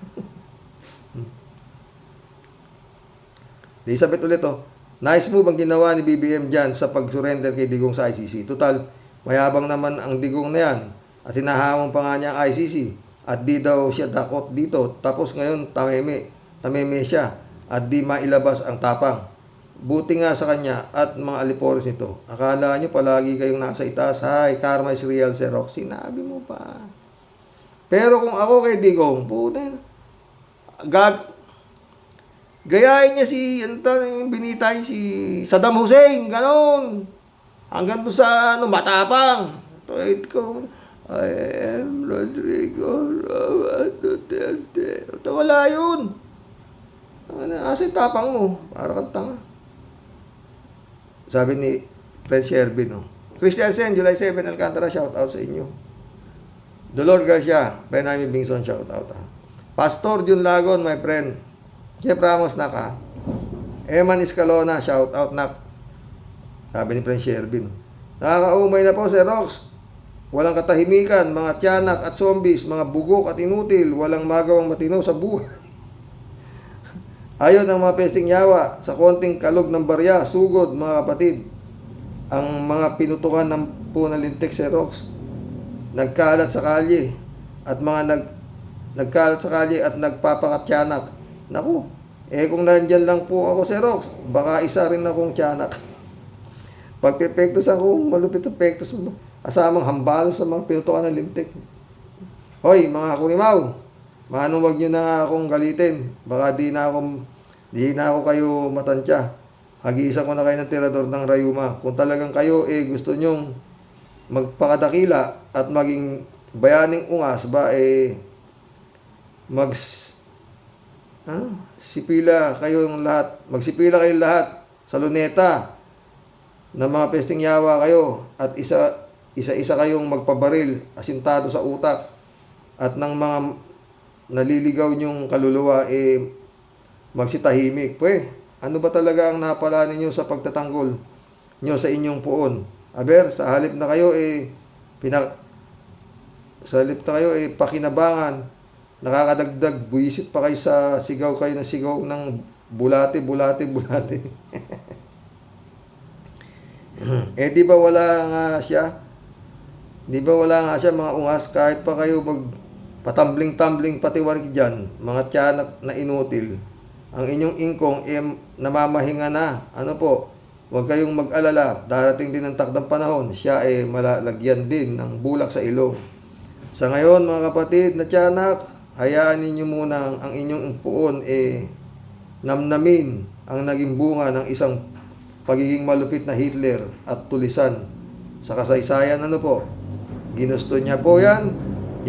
Elizabeth ulit, oh. Nice move ang ginawa ni BBM dyan sa pag-surrender kay Digong sa ICC. Total, mayabang naman ang Digong na yan. At hinahawang pa nga niya ang ICC. At di daw siya takot dito. Tapos ngayon, tameme siya. At di mailabas ang tapang. Buti nga sa kanya at mga alipores nito. Akala nyo palagi kayong nasa itaas. Hi, karma is real, Xerox. Sinabi mo pa. Pero kung ako kay Digong, puta, Gayahin niya si, ano to, yung binitay, si Saddam Hussein, ganon. Hanggang doon sa, matapang. I am Rodrigo Duterte. Wala yun. Asa yung tapang mo? Para kang tanga. Sabi ni Prince Shervin, Christian Sen, July 7, Alcantara, shout out sa inyo. Dolor Garcia, Benjamin Bingson, shout out. Pastor Jun Lagon, my friend. Jeff Ramos, naka. Eman Escalona, shout out, nak. Sabi ni Prince Shervin. Nakakaumay na po, Sir Rox. Walang katahimikan, mga tiyanak at zombies, mga bugok at inutil, walang magawang matino sa buhay. Ayon ang mga pesting yawa, sa konting kalog ng barya, sugod, mga kapatid. Ang mga pinutukan ng punalintik, Sir Rox, nagkalat sa kalye at nagkalat sa kalye at nagpapakatyanak. Naku, kung nandyan lang po ako, Sir Rox, baka isa rin akong tiyanak. Pagpepektos ako, malupit ang pektos, asamang hambal sa mga pinutukan ng lintik. Hoy, mga kurimaw, manong wag nyo na akong galitin. Baka di na ako kayo matansya. Hagisan ko na kayo ng tirador ng rayuma. Kung talagang kayo gusto nyong magpakadakila at maging bayaning ungas ba magsipila kayong lahat sa luneta ng mga pesting yawa kayo at isa-isa kayong magpabaril asintado sa utak at ng mga naliligaw nyong kaluluwa magsitahimik. Ano ba talaga ang napala ninyo sa pagtatanggol nyo sa inyong puon? Aber, sa halip na kayo pakinabangan, nakakadagdag, buwisit pa kayo sa sigaw ng bulate. Di ba wala nga siya? Mga ungas, kahit pa kayo patambling-tambling patiwarig dyan, mga tiyanak na inutil. Ang inyong ingkong namamahinga na. Huwag kayong mag-alala. Darating din ang takdang panahon. Siya malalagyan din ng bulak sa ilong. Sa ngayon, mga kapatid na tiyanak, hayaan ninyo muna ang inyong puon namnamin ang naging bunga ng isang pagiging malupit na Hitler at tulisan sa kasaysayan. Ginusto niya po yan.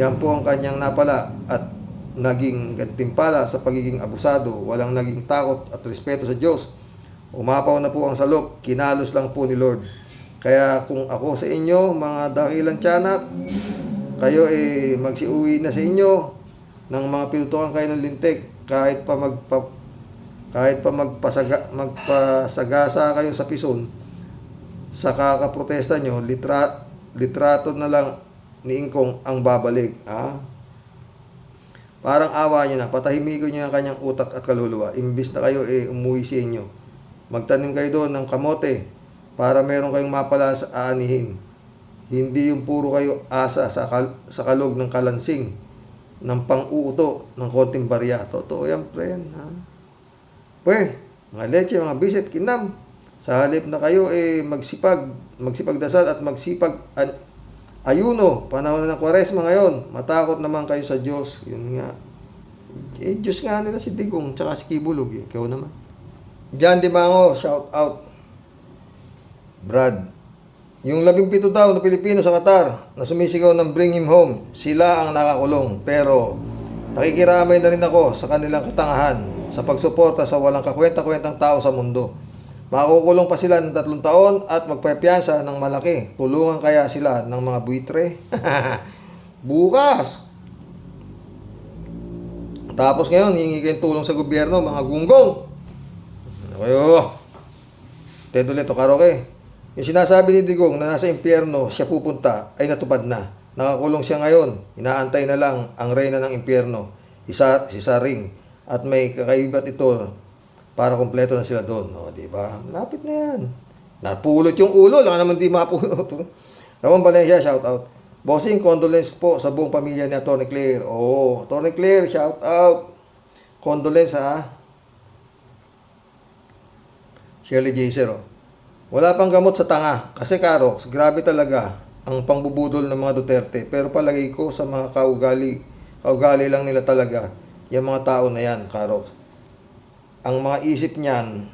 Yan po ang kanyang napala at naging gantimpala sa pagiging abusado. Walang naging takot at respeto sa Diyos. Umapaw na po ang salop. Kinalos lang po ni Lord. Kaya kung ako sa inyo, mga dakilang tiyanak, kayo magsiuwi na sa inyo ng mga pinutukan kayo ng lintik. Kahit pa magpasagasa kayo sa pison, sa kakaprotesta nyo, litrato na lang ni Ingkong ang babalik. Parang awa nyo na, patahimikon nyo ang kanyang utak at kaluluwa. Imbis na kayo umuwi sa inyo. Magtanim kayo doon ng kamote para meron kayong mapala sa aanihin. Hindi yung puro kayo asa sa kalog ng kalansing, ng pang-uuto, ng konting barya. Totoo yan, friend. Mga leche, mga bisit, kinam. Sa halip na kayo magsipag dasal at magsipag ayuno, panahon na ng Kwaresma ngayon, matakot naman kayo sa Diyos. Yun nga. Diyos nga nila si Digong, tsaka si Kibulog. Ikaw naman. Jan Dimango, shout out. Brad. Yung 17 daw na Pilipino sa Qatar na sumisigaw ng bring him home, sila ang nakakulong. Pero nakikiramay na rin ako sa kanilang katangahan sa pagsuporta sa walang kakwenta-kwentang tao sa mundo. Makukulong pa sila ng 3 taon at magpapiyansa ng malaki. Tulungan kaya sila ng mga buitre? Bukas! Tapos ngayon, hihingi kayong tulong sa gobyerno, mga gunggong. Ano kayo? Tedo to karaoke. Yung sinasabi ni Digong na nasa impyerno siya pupunta ay natupad na. Nakakulong siya ngayon. Inaantay na lang ang reyna ng impyerno. Si Saring. At may kakaibat ito para kumpleto na sila doon. Diba? Lapit na yan. Napulot yung ulo. Lang naman di mapulot. Ramon Valencia, shout out. Bossing, condolence po sa buong pamilya ni Atty. Claire. Atty. Claire, shout out. Condolence Shirley Jaser. Wala pang gamot sa tanga. Kasi Karox, grabe talaga ang pangbubudol ng mga Duterte. Pero palagay ko sa mga kaugali lang nila talaga. Yung mga tao na yan, Karox. ang mga isip niyan,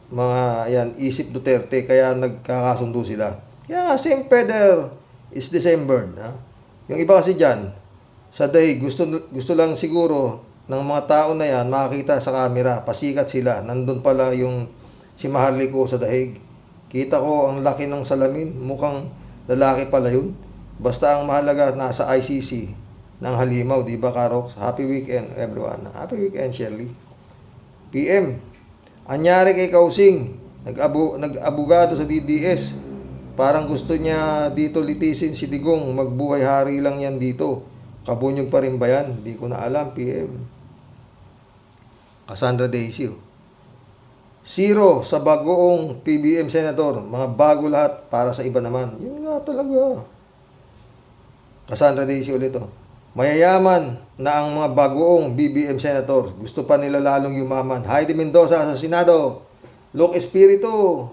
mga yan, isip Duterte, kaya nagkakasundo sila. Kaya nga, same feather is December. Ha? Yung iba kasi dyan, sa day, gusto lang siguro ng mga tao na yan makakita sa camera, pasikat sila. Nandun pala yung si Maharlika sa dahig. Kita ko ang laki ng salamin, mukhang lalaki pala yun. Basta ang mahalaga nasa ICC ng halimaw, di ba, Karox? Happy weekend, everyone. Happy weekend, Shirley. PM, anyari kay Kausing, nag-abogado sa DDS. Parang gusto niya dito litisin si Digong, magbuhay hari lang yan dito. Kabunyog pa rin ba yan? Di ko na alam, PM. Cassandra Daisy. 0 sa bagoong PBM Senator. Mga bago lahat para sa iba naman. Yun nga talaga. Cassandra Daisy ulit. Mayayaman na ang mga bagoong BBM Senator. Gusto pa nila lalong yumaman. Heidi Mendoza sa Senado. Luke Espiritu.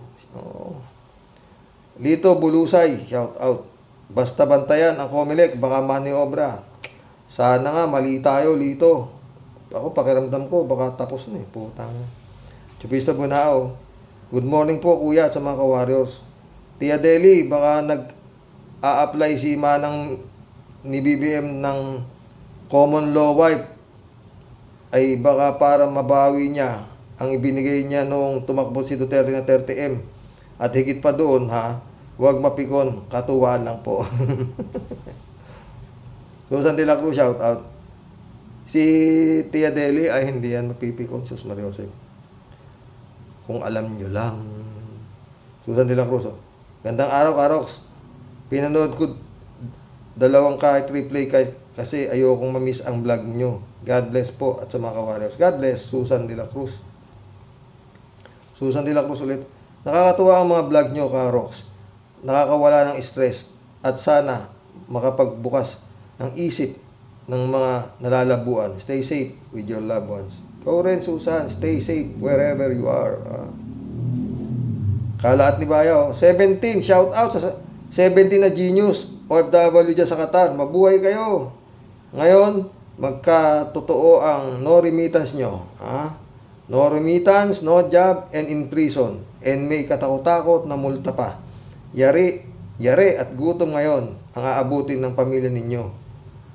Lito Bulusay. Shout out. Basta bantayan ang Comelec. Baka maniobra. Sana nga mali tayo, Lito. Ako pakiramdam ko baka tapos na putang. Chupista Bunao. Good morning po kuya at sa mga ka-warriors. Tia Deli, baka nag-a-apply si Manang ni BBM ng common law wife ay baka para mabawi niya ang ibinigay niya noong tumakbo si Duterte na 30M. At higit pa doon huwag mapikon, katuwaan lang po. Susan de la Cruz, shout out. Si Tia Deli ay hindi yan mapipikon, Sus Maria Jose. Kung alam nyo lang. Susan de la Cruz. Gandang araw, Karox. Pinanood ko 2 kahit replay kasi ayokong mamiss ang vlog nyo. God bless po at sa mga ka-warriors. God bless, Susan de la Cruz. Susan de la Cruz ulit. Nakakatuwa ang mga vlog nyo, Karox. Nakakawala ng stress at sana makapagbukas ng isip ng mga nalalabuan. Stay safe with your loved ones. Go rin, Susan. Stay safe wherever you are. Kalaat ni Bayaw. 17. Shout out sa 17 na genius. OFW dyan sa Qatar. Mabuhay kayo. Ngayon, magkatotoo ang no remittance nyo. No remittance, no job, and in prison. And may katakot-takot na multa pa. Yari at gutom ngayon ang aabutin ng pamilya ninyo.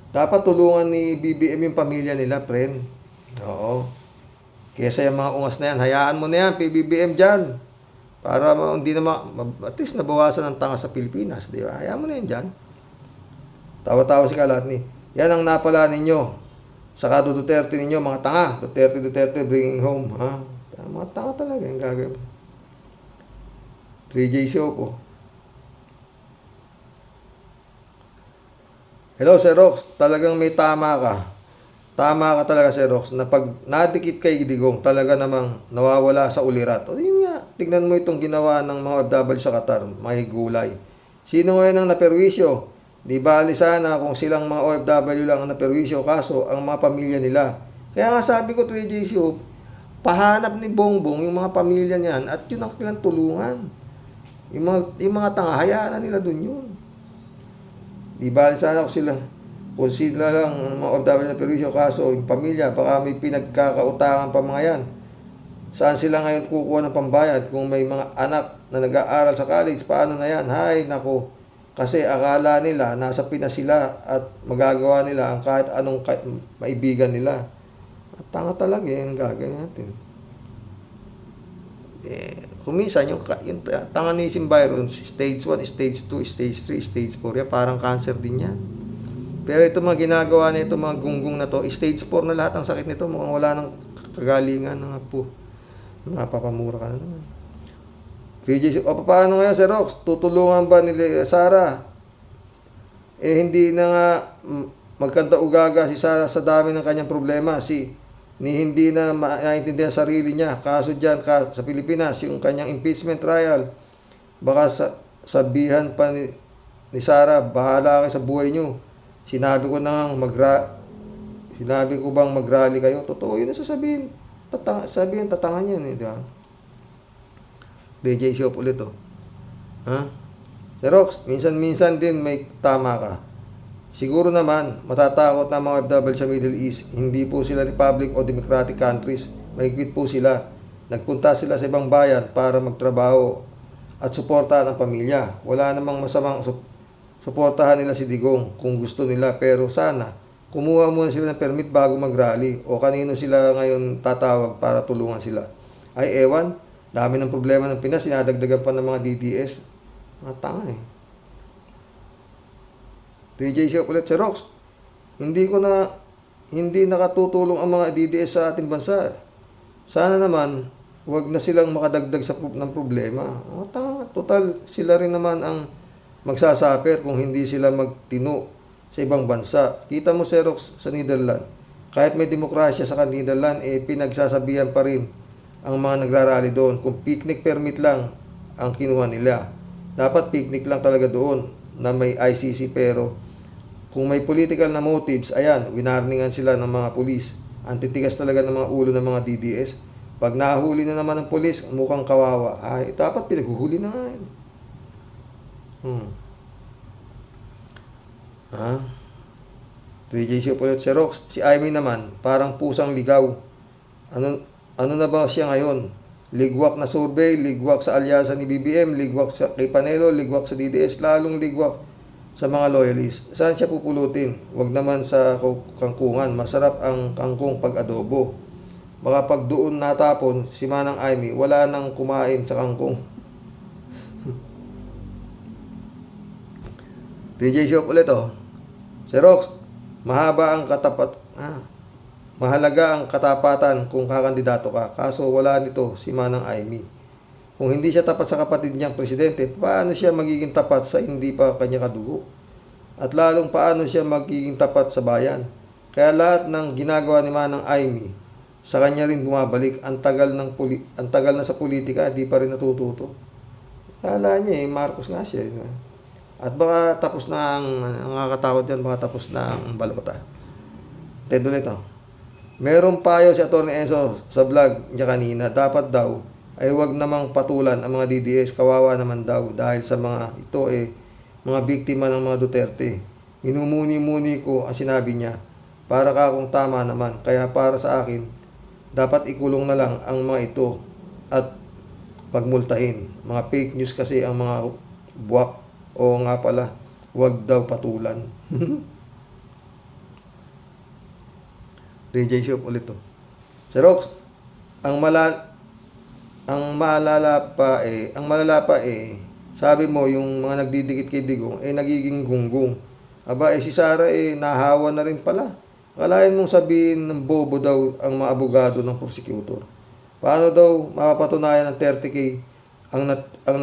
Dapat tulungan ni BBM yung pamilya nila, friend. Oo. Kesa yung mga ungas na yan, hayaan mo na yan, PBBM dyan. Para hindi na at least nabawasan ang tanga sa Pilipinas, di ba? Hayaan mo na yan dyan. Tawa-tawa si Kalatni. Yan ang napala ninyo. Saka Duterte ninyo, mga tanga. Duterte, bringing home. Mga tanga talaga yung gagawin. 3J show po. Hello, Sir Rox. Talagang may tama ka. Tama ka talaga, Sir Rox, na pag nadikit kay Digong, talaga namang nawawala sa ulirat. O yun nga, tignan mo itong ginawa ng mga OFW sa Qatar, mga higulay. Sino ngayon ang naperwisyo? Di bali sana kung silang mga OFW lang ang naperwisyo, kaso ang mga pamilya nila. Kaya nga sabi ko, 3J Show, pahanap ni Bongbong yung mga pamilya niyan at yun ang kailang tulungan. Yung mga tanga, hayaan na nila dun yun. Di bali sana kung sila lang mga OFW na perwisyo, kaso yung pamilya, baka may pinagkakautangan pa mga yan. Saan sila ngayon kukuha ng pambayad? Kung may mga anak na nag-aaral sa college, paano na yan? Hay, nako. Kasi akala nila, nasa Pinas sila at magagawa nila ang kahit anong maibigan nila. At tanga talaga yung gagawin natin. Kuminsan, yung tanga ni Byron, stage 1, stage 2, stage 3, stage 4, yan, parang cancer din yan. Pero ito mga ginagawa na ito, mga gunggong na to, stage 4 na lahat ang sakit nito, mukhang wala ng kagalingan ng po. Mapapamura ka na naman. Paano ngayon, Sir Rox? Tutulungan ba ni Sara? Hindi na nga magkanta-ugaga si Sara sa dami ng kanyang problema. Hindi na maintindihan sarili niya. Kaso dyan, sa Pilipinas, yung kanyang impeachment trial, baka sabihan pa ni Sara, bahala kayo sa buhay niyo. Sinabi ko bang mag-rally kayo? Totoo yun ang sasabihin. Tatangan yan, di ba? DJ Shop ulit, Sir Rox, minsan din may tama ka. Siguro naman, matatakot na mga OFW sa Middle East. Hindi po sila republic o democratic countries. mahigpit po sila. Nagpunta sila sa ibang bayan para magtrabaho at suportahan ang pamilya. Wala namang masamang suportahan nila si Digong kung gusto nila, pero sana kumuha muna sila ng permit bago mag-rally o kanino sila ngayon tatawag para tulungan sila. Ay ewan, dami ng problema ng Pinas, sinadagdagan pa ng mga DDS. Mga tanga eh. DJ Shop ulit, Sir Rox, hindi nakatutulong ang mga DDS sa ating bansa. Sana naman, wag na silang makadagdag ng problema. Mga tanga, total, sila rin naman ang magsasaper kung hindi sila magtino sa ibang bansa. Kita mo, Sir Rox, sa Netherlands, kahit may demokrasya sa Netherlands, pinagsasabihan pa rin ang mga nagrarally doon kung picnic permit lang ang kinuha nila. Dapat picnic lang talaga doon na may ICC, pero kung may political na motives, ayan, winarningan sila ng mga pulis. Ang titigas talaga ng mga ulo ng mga DDS. Pag nahuli na naman ng pulis, mukhang kawawa. Ay, dapat pinaghuhuli na nga yun. Ha? 3J Shop ulit, Sir Rox. Si Amy naman, parang pusang ligaw. Ano na ba siya ngayon? Ligwak na survey, ligwak sa alyansa ni BBM, ligwak sa kay Panelo, ligwak sa DDS, lalong ligwak sa mga loyalists. Saan siya pupulutin? Huwag naman sa kangkungan. Masarap ang kangkong pag adobo. Baka pag doon natapon si Manang Amy, wala nang kumain sa kangkong. DJ Shop ulit oh. Sir Rox, mahalaga ang katapatan kung kakandidato ka. Kaso wala nito si Manang Amy. Kung hindi siya tapat sa kapatid niyang presidente, paano siya magiging tapat sa hindi pa kanya kadugo? At lalong paano siya magiging tapat sa bayan? Kaya lahat ng ginagawa ni Manang Amy, sa kanya rin bumabalik. Ang tagal na sa politika, di pa rin natututo. Kala niya Marcos nga siya. At baka tapos na ang nakakatakot yan, baka tapos na ang balota. Ted ulit oh. Merong payo si Atty. Enzo sa vlog niya kanina. Dapat daw ay huwag namang patulan ang mga DDS. Kawawa naman daw dahil sa mga ito mga biktima ng mga Duterte. Minumuni-muni ko ang sinabi niya. Para ka kung tama naman. Kaya para sa akin, dapat ikulong na lang ang mga ito at pagmultahin. Mga fake news kasi ang mga buwak. O nga pala, huwag daw patulan. DJ Shop ulit to. Sir Rox, ang malala pa sabi mo yung mga nagdidikit kay Digong nagiging gunggong. Aba si Sara nahawa na rin pala. Akalain mong sabihin ng bobo daw ang mga abogado ng prosecutor. Paano daw mapapatunayan ng 30K ang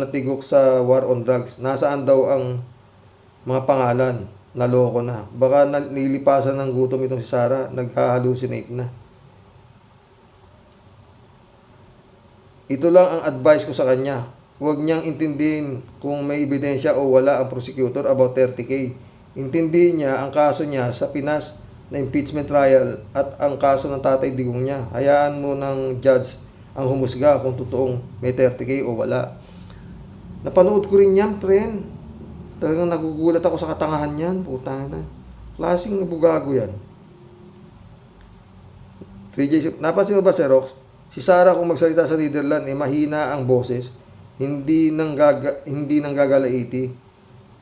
natigok sa war on drugs? Nasaan daw ang mga pangalan? Naloko na. Baka nilipasan ng gutom itong si Sara. Nagha-hallucinate na. Ito lang ang advice ko sa kanya. Huwag niyang intindihin kung may ebidensya o wala ang prosecutor about 30K. Intindihin niya ang kaso niya sa Pinas na impeachment trial at ang kaso ng Tatay Digong niya. Hayaan mo ng judge ang humusga kung totoong may 30K o wala. Napanood ko rin yan, friend. Talagang nagugulat ako sa katangahan yan. Putang na. Klaseng bugago yan. 3J, napansin mo ba, Sir Rox? Si Sara kung magsalita sa Netherlands, mahina ang boses. Hindi nang gagalaiti.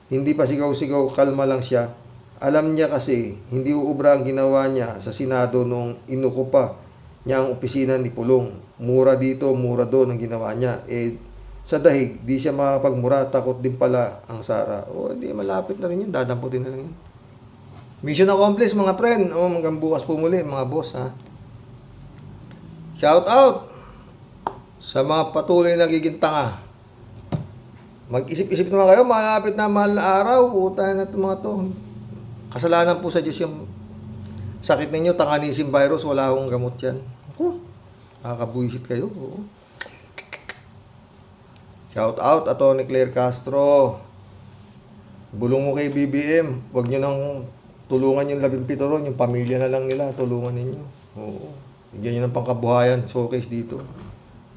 Hindi pa sigaw-sigaw, kalma lang siya. Alam niya kasi, hindi uubra ang ginawa niya sa Senado nung inuko pa niya ang opisina ni Pulong. Mura dito, mura doon ang ginawa niya. Sa dahig, di siya makakapagmura, takot din pala ang Sara. Hindi, malapit na rin yun, dadamputin na lang yun. Mission accomplished mga friend. Hanggang bukas po muli mga boss ha. Shout out sa mga patuloy na nagiging tanga. Mag-isip-isip naman kayo, malapit na mahal na araw. Putay na itong mga to. Kasalanan po sa Diyos yung sakit ninyo, tanganisim virus, wala akong gamot yan. Nakakabuisit kayo. Shout out, Atty. Claire Castro. Bulong mo kay BBM. Huwag nyo nang tulungan yung 17 ron. Yung pamilya na lang nila, tulungan ninyo. Bigyan nyo ng pangkabuhayan, showcase dito.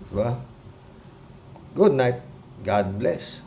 Diba? Good night. God bless.